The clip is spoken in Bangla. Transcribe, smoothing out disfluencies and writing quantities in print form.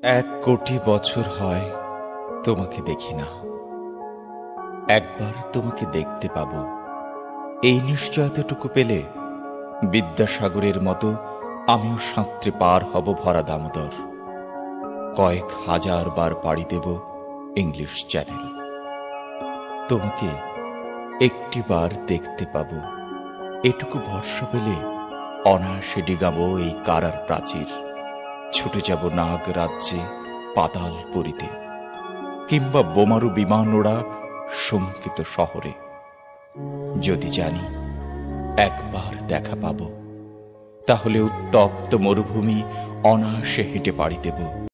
1 কোটি বছর হয় তোমাকে দেখি না। একবার তোমাকে দেখতে পাবো, এই নিশ্চয়তাটুকু পেলে বিদ্যাসাগরের মতো আমিও সাঁতরে পার হব ভরা দামোদর। কয়েক হাজার বার পাড়ি দেব ইংলিশ চ্যানেল। তোমাকে একটি বার দেখতে পাবো, এটুকু ভরসা পেলে অনায়াসে ডিগাবো এই কারার প্রাচীর। ছুটে যাব নাগ রাজ্যে পাতাল পুরীতে, কিংবা বোমারু বিমান ওড়া শঙ্কিত শহরে। যদি জানি একবার দেখা পাবো, তাহলে উত্তপ্ত মরুভূমি অনায়াসে হেঁটে পাড়ি দেব।